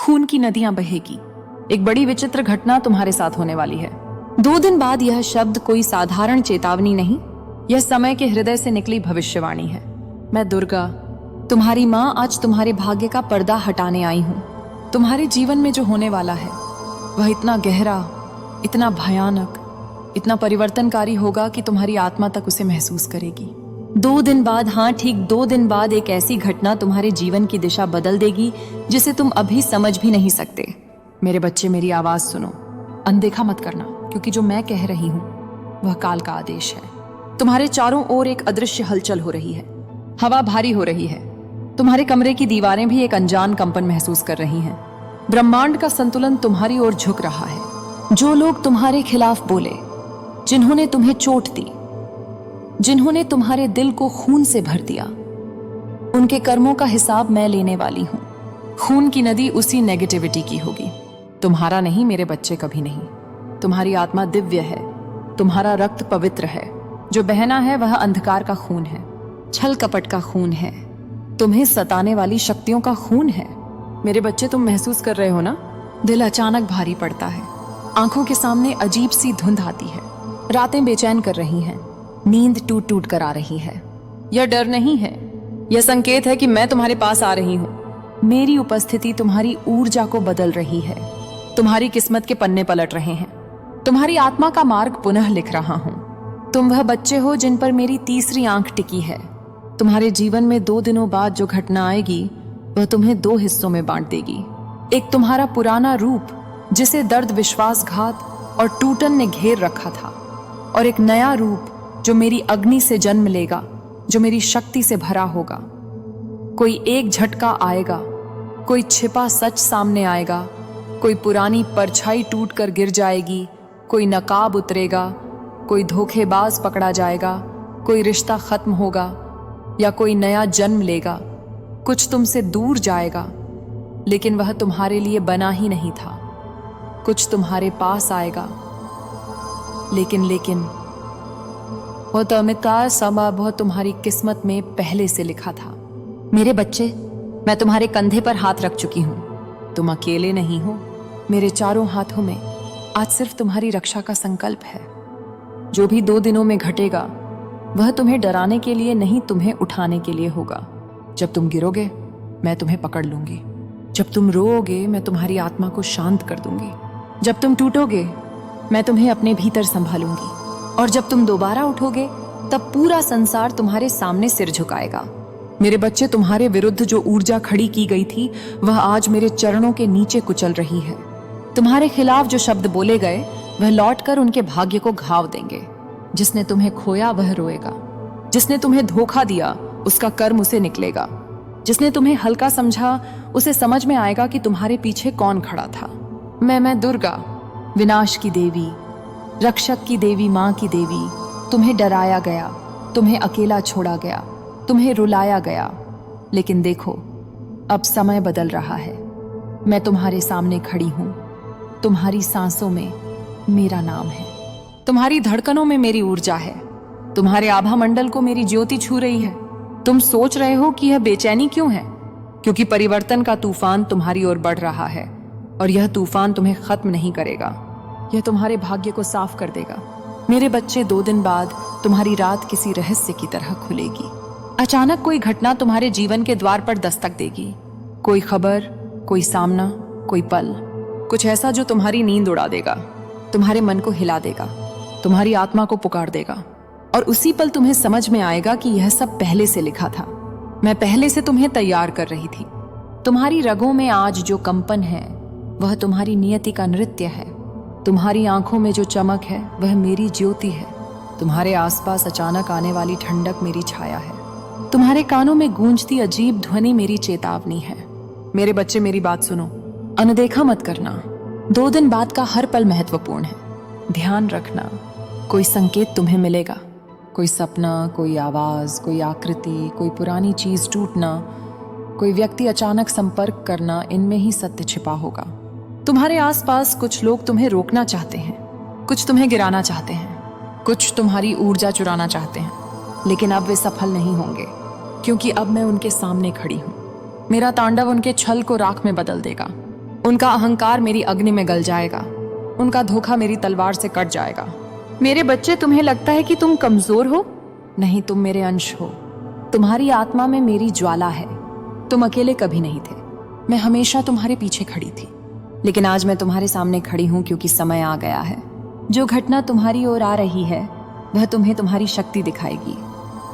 खून की नदियां बहेगी। एक बड़ी विचित्र घटना तुम्हारे साथ होने वाली है। 2 दिन बाद यह शब्द कोई साधारण चेतावनी नहीं, यह समय के हृदय से निकली भविष्यवाणी है। मैं दुर्गा, तुम्हारी माँ, आज तुम्हारे भाग्य का पर्दा हटाने आई हूँ। तुम्हारे जीवन में जो होने वाला है वह इतना गहरा, इतना भयानक, इतना परिवर्तनकारी होगा कि तुम्हारी आत्मा तक उसे महसूस करेगी। 2 दिन बाद, हाँ ठीक 2 दिन बाद, एक ऐसी घटना तुम्हारे जीवन की दिशा बदल देगी जिसे तुम अभी समझ भी नहीं सकते। मेरे बच्चे, मेरी आवाज सुनो, अनदेखा मत करना, क्योंकि जो मैं कह रही हूं वह काल का आदेश है। तुम्हारे चारों ओर एक अदृश्य हलचल हो रही है, हवा भारी हो रही है, तुम्हारे कमरे की दीवारें भी एक अनजान कंपन महसूस कर रही हैं। ब्रह्मांड का संतुलन तुम्हारी ओर झुक रहा है। जो लोग तुम्हारे खिलाफ बोले, जिन्होंने तुम्हें चोट दी, जिन्होंने तुम्हारे दिल को खून से भर दिया, उनके कर्मों का हिसाब मैं लेने वाली हूं। खून की नदी उसी नेगेटिविटी की होगी, तुम्हारा नहीं मेरे बच्चे, कभी नहीं। तुम्हारी आत्मा दिव्य है, तुम्हारा रक्त पवित्र है, जो बहना है वह अंधकार का खून है, छल कपट का खून है, तुम्हें सताने वाली शक्तियों का खून है। मेरे बच्चे, तुम महसूस कर रहे हो ना? दिल अचानक भारी पड़ता है, आंखों के सामने अजीब सी धुंध आती है, रातें बेचैन कर रही हैं, नींद टूट टूट कर आ रही है। यह डर नहीं है, यह संकेत है कि मैं तुम्हारे पास आ रही हूं। मेरी उपस्थिति तुम्हारी ऊर्जा को बदल रही है, तुम्हारी किस्मत के पन्ने पलट रहे हैं, तुम्हारी आत्मा का मार्ग पुनः लिख रहा हूं। तुम वह बच्चे हो जिन पर मेरी तीसरी आंख टिकी है। तुम्हारे जीवन में 2 दिनों बाद जो घटना आएगी वह तुम्हें 2 हिस्सों में बांट देगी। एक तुम्हारा पुराना रूप जिसे दर्द, विश्वासघात और टूटन ने घेर रखा था, और एक नया रूप जो मेरी अग्नि से जन्म लेगा, जो मेरी शक्ति से भरा होगा। कोई एक झटका आएगा, कोई छिपा सच सामने आएगा, कोई पुरानी परछाई टूट कर गिर जाएगी, कोई नकाब उतरेगा, कोई धोखेबाज पकड़ा जाएगा, कोई रिश्ता खत्म होगा या कोई नया जन्म लेगा। कुछ तुमसे दूर जाएगा, लेकिन वह तुम्हारे लिए बना ही नहीं था। कुछ तुम्हारे पास आएगा, लेकिन वह चमत्कार संभव तुम्हारी किस्मत में पहले से लिखा था। मेरे बच्चे, मैं तुम्हारे कंधे पर हाथ रख चुकी हूं। तुम अकेले नहीं हो, मेरे चारों हाथों में आज सिर्फ तुम्हारी रक्षा का संकल्प है। जो भी 2 दिनों में घटेगा वह तुम्हें डराने के लिए नहीं, तुम्हें उठाने के लिए होगा। जब तुम गिरोगे मैं तुम्हें पकड़ लूंगी, जब तुम रोओगे मैं तुम्हारी आत्मा को शांत कर दूंगी, जब तुम टूटोगे मैं तुम्हें अपने भीतर संभालूंगी, और जब तुम दोबारा उठोगे तब पूरा संसार तुम्हारे सामने सिर झुकाएगा। मेरे बच्चे, तुम्हारे विरुद्ध जो ऊर्जा खड़ी की गई थी वह आज मेरे चरणों के नीचे कुचल रही है। तुम्हारे खिलाफ जो शब्द बोले गए वह लौटकर उनके भाग्य को घाव देंगे। जिसने तुम्हें खोया वह रोएगा, जिसने तुम्हें धोखा दिया उसका कर्म उसे निकलेगा, जिसने तुम्हें हल्का समझा उसे समझ में आएगा कि तुम्हारे पीछे कौन खड़ा था। मैं दुर्गा, विनाश की देवी, रक्षक की देवी, माँ की देवी। तुम्हें डराया गया, तुम्हें अकेला छोड़ा गया, तुम्हें रुलाया गया, लेकिन देखो अब समय बदल रहा है। मैं तुम्हारे सामने खड़ी हूं, तुम्हारी सांसों में मेरा नाम है, तुम्हारी धड़कनों में मेरी ऊर्जा है, तुम्हारे आभा मंडल को मेरी ज्योति छू रही है। तुम सोच रहे हो कि यह बेचैनी क्यों है? क्योंकि परिवर्तन का तूफान तुम्हारी ओर बढ़ रहा है, और यह तूफान तुम्हें खत्म नहीं करेगा, यह तुम्हारे भाग्य को साफ कर देगा। मेरे बच्चे, 2 दिन बाद तुम्हारी रात किसी रहस्य की तरह खुलेगी। अचानक कोई घटना तुम्हारे जीवन के द्वार पर दस्तक देगी। कोई खबर, कोई सामना, कोई पल, कुछ ऐसा जो तुम्हारी नींद उड़ा देगा, तुम्हारे मन को हिला देगा, तुम्हारी आत्मा को पुकार देगा। और उसी पल तुम्हें समझ में आएगा कि यह सब पहले से लिखा था। मैं पहले से तुम्हें तैयार कर रही थी। तुम्हारी रगों में आज जो कंपन है वह तुम्हारी नियति का नृत्य है। तुम्हारी आंखों में जो चमक है वह मेरी ज्योति है। तुम्हारे आसपास अचानक आने वाली ठंडक मेरी छाया है। तुम्हारे कानों में गूंजती अजीब ध्वनि मेरी चेतावनी है। मेरे बच्चे, मेरी बात सुनो, अनदेखा मत करना। 2 दिन बाद का हर पल महत्वपूर्ण है। ध्यान रखना, कोई संकेत तुम्हें मिलेगा, कोई सपना, कोई आवाज, कोई आकृति, कोई पुरानी चीज टूटना, कोई व्यक्ति अचानक संपर्क करना, इनमें ही सत्य छिपा होगा। तुम्हारे आसपास कुछ लोग तुम्हें रोकना चाहते हैं, कुछ तुम्हें गिराना चाहते हैं, कुछ तुम्हारी ऊर्जा चुराना चाहते हैं, लेकिन अब वे सफल नहीं होंगे, क्योंकि अब मैं उनके सामने खड़ी हूं। मेरा तांडव उनके छल को राख में बदल देगा। उनका अहंकार मेरी अग्नि में गल जाएगा, उनका धोखा मेरी तलवार से कट जाएगा। मेरे बच्चे, तुम्हें लगता है कि तुम कमजोर हो? नहीं, तुम मेरे अंश हो। तुम्हारी आत्मा में मेरी ज्वाला है। तुम अकेले कभी नहीं थे। मैं हमेशा तुम्हारे पीछे खड़ी थी, लेकिन आज मैं तुम्हारे सामने खड़ी हूं क्योंकि समय आ गया है। जो घटना तुम्हारी ओर आ रही है वह तुम्हें तुम्हारी शक्ति दिखाएगी।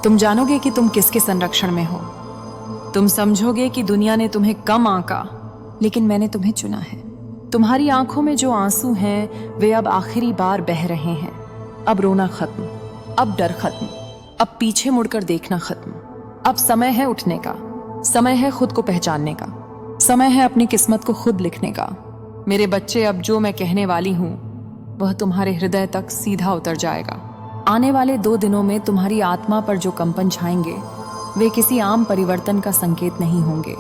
तुम जानोगे कि तुम किसके संरक्षण में हो। तुम समझोगे कि दुनिया ने तुम्हें कम आंका, लेकिन मैंने तुम्हें चुना है। तुम्हारी आंखों में जो आंसू हैं वे अब आखिरी बार बह रहे हैं। अब रोना खत्म, अब डर खत्म, अब पीछे मुड़कर देखना खत्म। अब समय है उठने का, समय है खुद को पहचानने का, समय है अपनी किस्मत को खुद लिखने का। मेरे बच्चे, अब जो मैं कहने वाली हूं वह तुम्हारे हृदय तक सीधा उतर जाएगा। आने वाले 2 दिनों में तुम्हारी आत्मा पर जो कंपन छाएंगे वे किसी आम परिवर्तन का संकेत नहीं होंगे।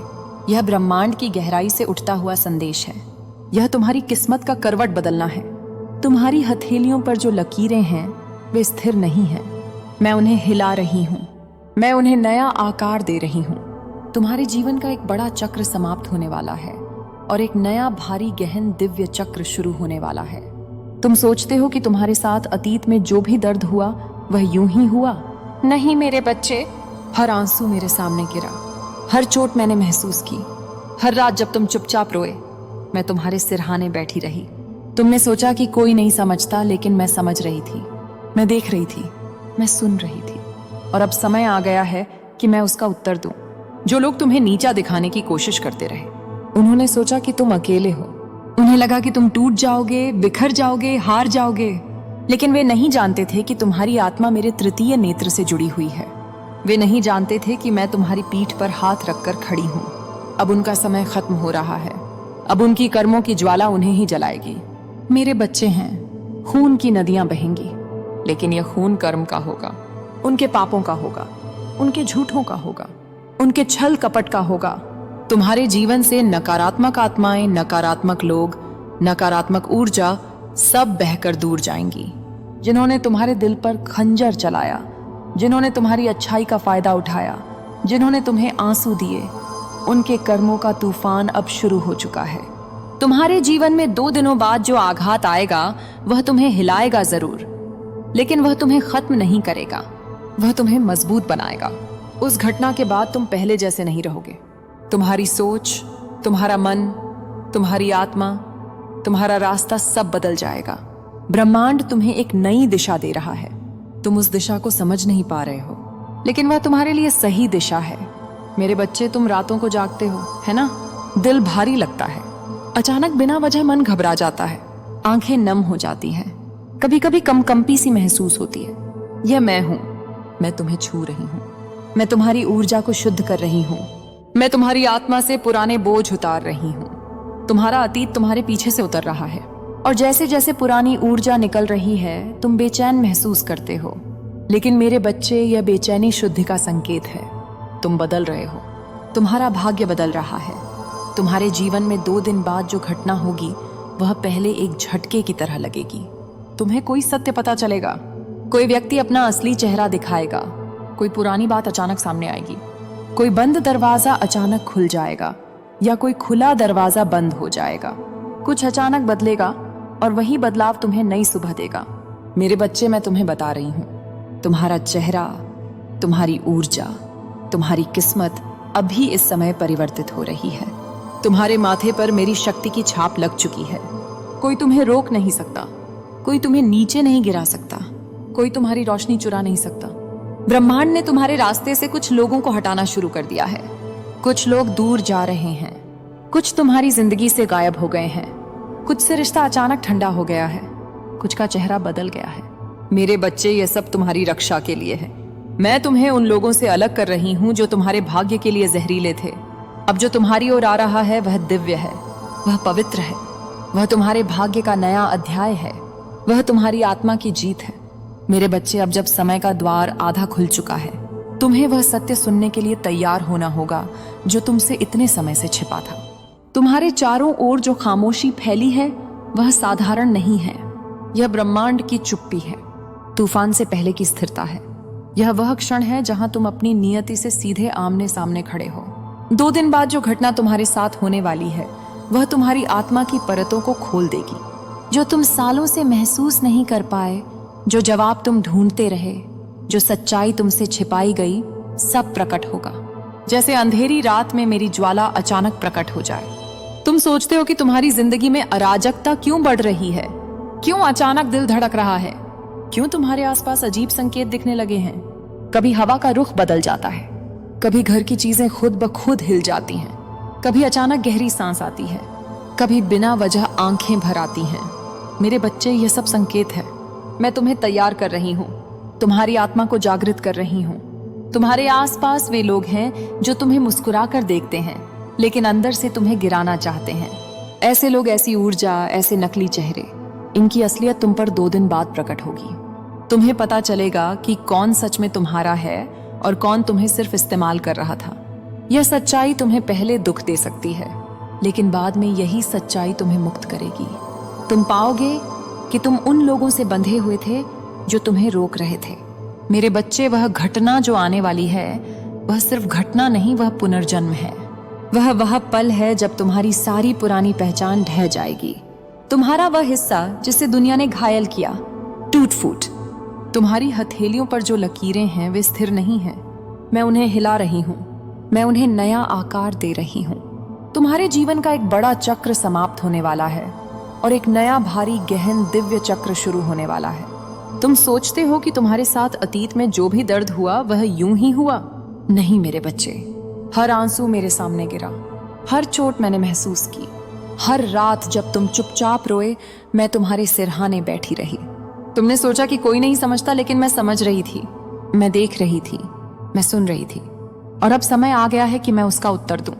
यह ब्रह्मांड की गहराई से उठता हुआ संदेश है। यह तुम्हारी किस्मत का करवट बदलना है। तुम्हारी हथेलियों पर जो लकीरें हैं वे स्थिर नहीं हैं। मैं उन्हें हिला रही हूं, मैं उन्हें नया आकार दे रही हूं। तुम्हारे जीवन का एक बड़ा चक्र समाप्त होने वाला है और एक नया भारी गहन दिव्य चक्र शुरू होने वाला है। तुम सोचते हो कि तुम्हारे साथ अतीत में जो भी दर्द हुआ वह यूं ही हुआ। नहीं मेरे बच्चे, हर आंसू मेरे सामने गिरा, हर चोट मैंने महसूस की। हर रात जब तुम चुपचाप रोए मैं तुम्हारे सिरहाने बैठी रही। तुमने सोचा कि कोई नहीं समझता, लेकिन मैं समझ रही थी, मैं देख रही थी, मैं सुन रही थी। और अब समय आ गया है कि मैं उसका उत्तर दूं। जो लोग तुम्हें नीचा दिखाने की कोशिश करते रहे, उन्होंने सोचा कि तुम अकेले हो। उन्हें लगा कि तुम टूट जाओगे, बिखर जाओगे, हार जाओगे, लेकिन वे नहीं जानते थे कि तुम्हारी आत्मा मेरे तृतीय नेत्र से जुड़ी हुई है। वे नहीं जानते थे कि मैं तुम्हारी पीठ पर हाथ रखकर खड़ी हूं। अब उनका समय खत्म हो रहा है। अब उनकी कर्मों की ज्वाला उन्हें ही जलाएगी। मेरे बच्चे हैं, खून की नदियां बहेंगी, लेकिन यह खून कर्म का होगा, उनके पापों का होगा, उनके झूठों का होगा, उनके छल कपट का होगा। तुम्हारे जीवन से नकारात्मक आत्माएं, नकारात्मक लोग, नकारात्मक ऊर्जा सब बहकर दूर जाएंगी। जिन्होंने तुम्हारे दिल पर खंजर चलाया, जिन्होंने तुम्हारी अच्छाई का फायदा उठाया, जिन्होंने तुम्हें आंसू दिए, उनके कर्मों का तूफान अब शुरू हो चुका है। तुम्हारे जीवन में 2 दिनों बाद जो आघात आएगा वह तुम्हें हिलाएगा जरूर, लेकिन वह तुम्हें खत्म नहीं करेगा, वह तुम्हें मजबूत बनाएगा। उस घटना के बाद तुम पहले जैसे नहीं रहोगे। तुम्हारी सोच, तुम्हारा मन, तुम्हारी आत्मा, तुम्हारा रास्ता सब बदल जाएगा। ब्रह्मांड तुम्हें एक नई दिशा दे रहा है। तुम उस दिशा को समझ नहीं पा रहे हो, लेकिन वह तुम्हारे लिए सही दिशा है। मेरे बच्चे, तुम रातों को जागते हो, है ना? दिल भारी लगता है, अचानक बिना वजह मन घबरा जाता है, आंखें नम हो जाती हैं, कभी कभी कंपी सी महसूस होती है। यह मैं हूं, मैं तुम्हें छू रही हूं, मैं तुम्हारी ऊर्जा को शुद्ध कर रही हूं, मैं तुम्हारी आत्मा से पुराने बोझ उतार रही हूं। तुम्हारा अतीत तुम्हारे पीछे से उतर रहा है, और जैसे जैसे पुरानी ऊर्जा निकल रही है तुम बेचैन महसूस करते हो। लेकिन मेरे बच्चे, यह बेचैनी शुद्धि का संकेत है। तुम बदल रहे हो, तुम्हारा भाग्य बदल रहा है। तुम्हारे जीवन में 2 दिन बाद जो घटना होगी वह पहले एक झटके की तरह लगेगी। तुम्हें कोई सत्य पता चलेगा, कोई व्यक्ति अपना असली चेहरा दिखाएगा, कोई पुरानी बात अचानक सामने आएगी, कोई बंद दरवाजा अचानक खुल जाएगा, या कोई खुला दरवाजा बंद हो जाएगा। कुछ अचानक बदलेगा और वही बदलाव तुम्हें नई सुबह देगा। मेरे बच्चे, मैं तुम्हें बता रही हूं, तुम्हारा चेहरा, तुम्हारी ऊर्जा, तुम्हारी किस्मत अभी इस समय परिवर्तित हो रही है। तुम्हारे माथे पर मेरी शक्ति की छाप लग चुकी है। कोई तुम्हें रोक नहीं सकता, कोई तुम्हें नीचे नहीं गिरा सकता, कोई तुम्हारी रोशनी चुरा नहीं सकता। ब्रह्मांड ने तुम्हारे रास्ते से कुछ लोगों को हटाना शुरू कर दिया है। कुछ लोग दूर जा रहे हैं, कुछ तुम्हारी जिंदगी से गायब हो गए हैं, कुछ से रिश्ता अचानक ठंडा हो गया है, कुछ का चेहरा बदल गया है। मेरे बच्चे, यह सब तुम्हारी रक्षा के लिए है। मैं तुम्हें उन लोगों से अलग कर रही हूं जो तुम्हारे भाग्य के लिए जहरीले थे। अब जो तुम्हारी ओर आ रहा है वह दिव्य है, वह पवित्र है, वह तुम्हारे भाग्य का नया अध्याय है, वह तुम्हारी आत्मा की जीत है। मेरे बच्चे, अब जब समय का द्वार आधा खुल चुका है, तुम्हें वह सत्य सुनने के लिए तैयार होना होगा जो तुमसे इतने समय से छिपा था। तुम्हारे चारों ओर जो खामोशी फैली है वह साधारण नहीं है, यह ब्रह्मांड की चुप्पी है, तूफान से पहले की स्थिरता है। यह वह क्षण है जहां तुम अपनी नियति से सीधे आमने सामने खड़े हो। 2 दिन बाद जो घटना तुम्हारे साथ होने वाली है वह तुम्हारी आत्मा की परतों को खोल देगी। जो तुम सालों से महसूस नहीं कर पाए, जो जवाब तुम ढूंढते रहे, जो सच्चाई तुमसे छिपाई गई, सब प्रकट होगा। जैसे अंधेरी रात में मेरी ज्वाला अचानक प्रकट हो जाए। तुम सोचते हो कि तुम्हारी जिंदगी में अराजकता क्यों बढ़ रही है, क्यों अचानक दिल धड़क रहा है, क्यों तुम्हारे आसपास अजीब संकेत दिखने लगे हैं। कभी हवा का रुख बदल जाता है, कभी घर की चीजें खुद ब खुद हिल जाती हैं, कभी अचानक गहरी सांस आती है, कभी बिना वजह आंखें भर आती हैं। मेरे बच्चे, यह सब संकेत है। मैं तुम्हें तैयार कर रही हूँ, तुम्हारी आत्मा को जागृत कर रही हूँ। तुम्हारे आसपास वे लोग हैं जो तुम्हें मुस्कुरा कर देखते हैं, लेकिन अंदर से तुम्हें गिराना चाहते हैं। ऐसे लोग, ऐसी ऊर्जा, ऐसे नकली चेहरे, इनकी असलियत तुम पर 2 दिन बाद प्रकट होगी। तुम्हें पता चलेगा कि कौन सच में तुम्हारा है और कौन तुम्हें सिर्फ इस्तेमाल कर रहा था। यह सच्चाई तुम्हें पहले दुख दे सकती है, लेकिन बाद में यही सच्चाई तुम्हें मुक्त करेगी। तुम पाओगे कि तुम उन लोगों से बंधे हुए थे जो तुम्हें रोक रहे थे। मेरे बच्चे, वह घटना जो आने वाली है, वह सिर्फ घटना नहीं, वह पुनर्जन्म है। वह पल है जब तुम्हारी सारी पुरानी पहचान ढह जाएगी। तुम्हारा वह हिस्सा जिसे दुनिया ने घायल किया, टूट फूट। तुम्हारी हथेलियों पर जो लकीरें हैं वे स्थिर नहीं हैं। मैं उन्हें हिला रही हूँ, मैं उन्हें नया आकार दे रही हूँ। तुम्हारे जीवन का एक बड़ा चक्र समाप्त होने वाला है और एक नया भारी गहन दिव्य चक्र शुरू होने वाला है। तुम सोचते हो कि तुम्हारे साथ अतीत में जो भी दर्द हुआ वह यूं ही हुआ। नहीं मेरे बच्चे, हर आंसू मेरे सामने गिरा, हर चोट मैंने महसूस की। हर रात जब तुम चुपचाप रोए, मैं तुम्हारे सिरहाने बैठी रही। तुमने सोचा कि कोई नहीं समझता, लेकिन मैं समझ रही थी, मैं देख रही थी, मैं सुन रही थी। और अब समय आ गया है कि मैं उसका उत्तर दूं।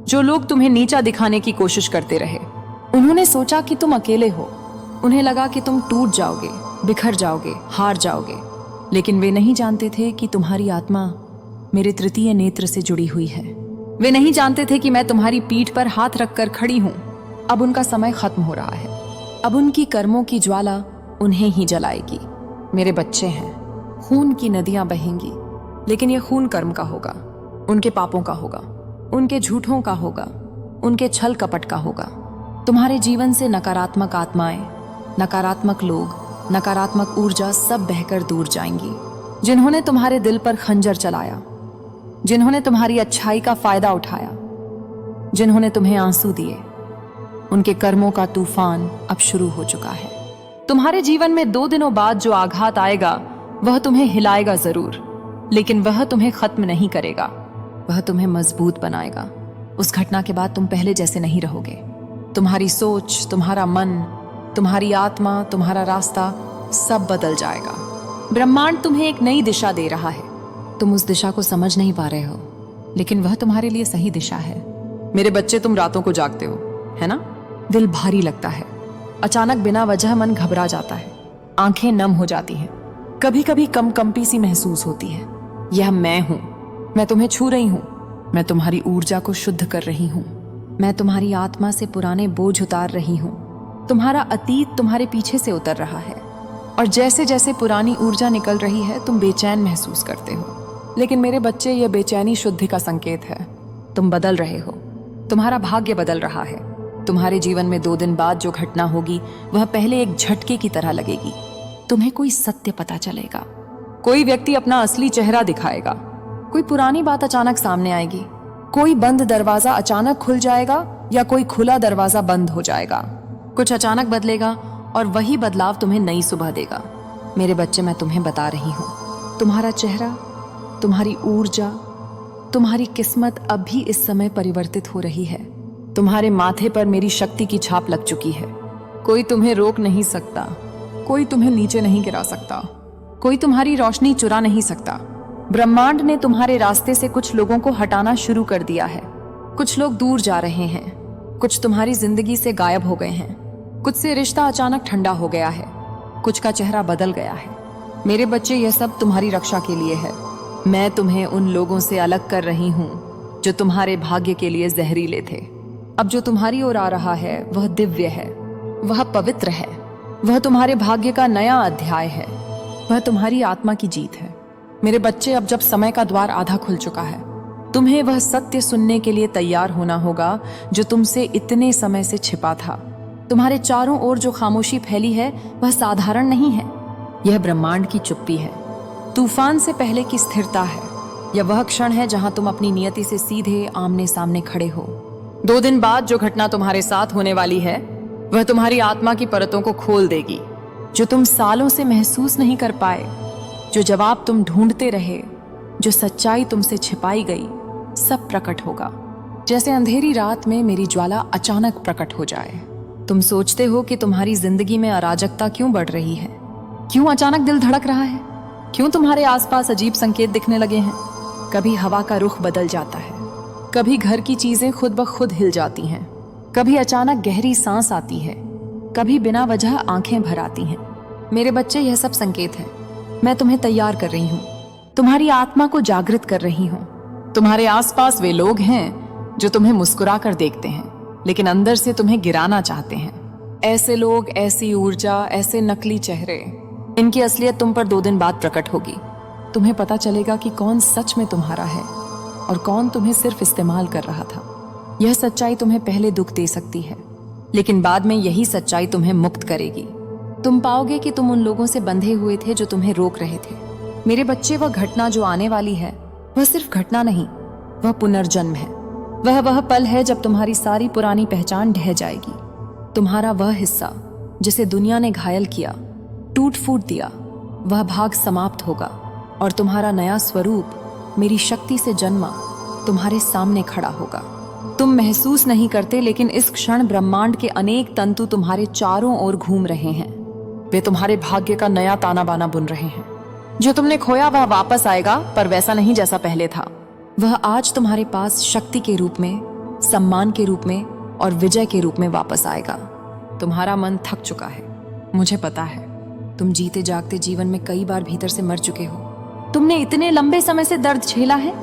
जो लोग तुम्हें नीचा दिखाने की कोशिश करते रहे, उन्होंने सोचा कि तुम अकेले हो। उन्हें लगा कि तुम टूट जाओगे, बिखर जाओगे, हार जाओगे। लेकिन वे नहीं जानते थे कि तुम्हारी आत्मा मेरे तृतीय नेत्र से जुड़ी हुई है। वे नहीं जानते थे कि मैं तुम्हारी पीठ पर हाथ रखकर खड़ी हूं। अब उनका समय खत्म हो रहा है। अब उनकी कर्मों की ज्वाला उन्हें ही जलाएगी। मेरे बच्चे हैं, खून की नदियां बहेंगी, लेकिन यह खून कर्म का होगा, उनके पापों का होगा, उनके झूठों का होगा, उनके छल कपट का होगा। तुम्हारे जीवन से नकारात्मक आत्माएं, नकारात्मक लोग, नकारात्मक ऊर्जा सब बहकर दूर जाएंगी। जिन्होंने तुम्हारे दिल पर खंजर चलाया, जिन्होंने तुम्हारी अच्छाई का फायदा उठाया, जिन्होंने तुम्हें आंसू दिए, उनके कर्मों का तूफान अब शुरू हो चुका है। तुम्हारे जीवन में 2 दिनों बाद जो आघात आएगा वह तुम्हें हिलाएगा जरूर, लेकिन वह तुम्हें खत्म नहीं करेगा, वह तुम्हें मजबूत बनाएगा। उस घटना के बाद तुम पहले जैसे नहीं रहोगे। तुम्हारी सोच, तुम्हारा मन, तुम्हारी आत्मा, तुम्हारा रास्ता सब बदल जाएगा। ब्रह्मांड तुम्हें एक नई दिशा दे रहा है। तुम उस दिशा को समझ नहीं पा रहे हो, लेकिन वह तुम्हारे लिए सही दिशा है। मेरे बच्चे, तुम रातों को जागते हो, है ना? दिल भारी लगता है, अचानक बिना वजह मन घबरा जाता है, आंखें नम हो जाती हैं, कभी कभी कंपी सी महसूस होती है। यह मैं हूं, मैं तुम्हें छू रही हूं, मैं तुम्हारी ऊर्जा को शुद्ध कर रही हूं, मैं तुम्हारी आत्मा से पुराने बोझ उतार रही हूं। तुम्हारा अतीत तुम्हारे पीछे से उतर रहा है, और जैसे जैसे पुरानी ऊर्जा निकल रही है तुम बेचैन महसूस करते हो। लेकिन मेरे बच्चे, यह बेचैनी शुद्धि का संकेत है। तुम बदल रहे हो, तुम्हारा भाग्य बदल रहा है। तुम्हारे जीवन में 2 दिन बाद जो घटना होगी वह पहले एक झटके की तरह लगेगी। तुम्हें कोई सत्य पता चलेगा, कोई व्यक्ति अपना असली चेहरा दिखाएगा, कोई पुरानी बात अचानक सामने आएगी, कोई बंद दरवाजा अचानक खुल जाएगा या कोई खुला दरवाजा बंद हो जाएगा। कुछ अचानक बदलेगा और वही बदलाव तुम्हें नई सुबह देगा। मेरे बच्चे, मैं तुम्हें बता रही हूँ, तुम्हारा चेहरा, तुम्हारी ऊर्जा, तुम्हारी किस्मत अब भी इस समय परिवर्तित हो रही है। तुम्हारे माथे पर मेरी शक्ति की छाप लग चुकी है। कोई तुम्हें रोक नहीं सकता, कोई तुम्हें नीचे नहीं गिरा सकता, कोई तुम्हारी रोशनी चुरा नहीं सकता। ब्रह्मांड ने तुम्हारे रास्ते से कुछ लोगों को हटाना शुरू कर दिया है। कुछ लोग दूर जा रहे हैं, कुछ तुम्हारी जिंदगी से गायब हो गए हैं, कुछ से रिश्ता अचानक ठंडा हो गया है, कुछ का चेहरा बदल गया है। मेरे बच्चे, यह सब तुम्हारी रक्षा के लिए है। मैं तुम्हें उन लोगों से अलग कर रही हूँ जो तुम्हारे भाग्य के लिए जहरीले थे। अब जो तुम्हारी ओर आ रहा है वह दिव्य है, वह पवित्र है, वह तुम्हारे भाग्य का नया अध्याय है, वह तुम्हारी आत्मा की जीत है। मेरे बच्चे, अब जब समय का द्वार आधा खुल चुका है, तुम्हें वह सत्य सुनने के लिए तैयार होना होगा जो तुमसे इतने समय से छिपा था। तुम्हारे चारों ओर जो खामोशी फैली है वह साधारण नहीं है। यह ब्रह्मांड की चुप्पी है, तूफान से पहले की स्थिरता है। यह वह क्षण है जहां तुम अपनी नियति से सीधे आमने सामने खड़े हो। 2 दिन बाद जो घटना तुम्हारे साथ होने वाली है वह तुम्हारी आत्मा की परतों को खोल देगी, जो तुम सालों से महसूस नहीं कर पाए। जो जवाब तुम ढूंढते रहे, जो सच्चाई तुमसे छिपाई गई, सब प्रकट होगा। जैसे अंधेरी रात में मेरी ज्वाला अचानक प्रकट हो जाए। तुम सोचते हो कि तुम्हारी जिंदगी में अराजकता क्यों बढ़ रही है, क्यों अचानक दिल धड़क रहा है, क्यों तुम्हारे आसपास अजीब संकेत दिखने लगे हैं। कभी हवा का रुख बदल जाता है, कभी घर की चीजें खुद ब खुद हिल जाती हैं, कभी अचानक गहरी सांस आती है, कभी बिना वजह आंखें भर आती हैं। मेरे बच्चे, यह सब संकेत है। मैं तुम्हें तैयार कर रही हूँ, तुम्हारी आत्मा को जागृत कर रही हूँ। तुम्हारे आसपास वे लोग हैं जो तुम्हें मुस्कुरा कर देखते हैं लेकिन अंदर से तुम्हें गिराना चाहते हैं। ऐसे लोग, ऐसी ऊर्जा, ऐसे नकली चेहरे, इनकी असलियत तुम पर 2 दिन बाद प्रकट होगी। तुम्हें पता चलेगा कि कौन सच में तुम्हारा है और कौन तुम्हें सिर्फ इस्तेमाल कर रहा था। यह सच्चाई तुम्हें पहले दुख दे सकती है लेकिन बाद में यही सच्चाई तुम्हें मुक्त करेगी। तुम पाओगे कि तुम उन लोगों से बंधे हुए थे जो तुम्हें रोक रहे थे। मेरे बच्चे, वह घटना जो आने वाली है वह सिर्फ घटना नहीं, वह पुनर्जन्म है। वह पल है जब तुम्हारी सारी पुरानी पहचान ढह जाएगी। तुम्हारा वह हिस्सा जिसे दुनिया ने घायल किया, टूट फूट दिया, वह भाग समाप्त होगा और तुम्हारा नया स्वरूप मेरी शक्ति से जन्मा तुम्हारे सामने खड़ा होगा। तुम महसूस नहीं करते लेकिन इस क्षण ब्रह्मांड के अनेक तंतु तुम्हारे चारों ओर घूम रहे हैं। वे तुम्हारे भाग्य का नया ताना बाना बुन रहे हैं। जो तुमने खोया वह वापस आएगा, पर वैसा नहीं जैसा पहले था। वह आज तुम्हारे पास शक्ति के रूप में, सम्मान के रूप में और विजय के रूप में वापस आएगा। तुम्हारा मन थक चुका है, मुझे पता है। तुम जीते जागते जीवन में कई बार भीतर से मर चुके हो। तुमने इतने लंबे समय से दर्द झेला है,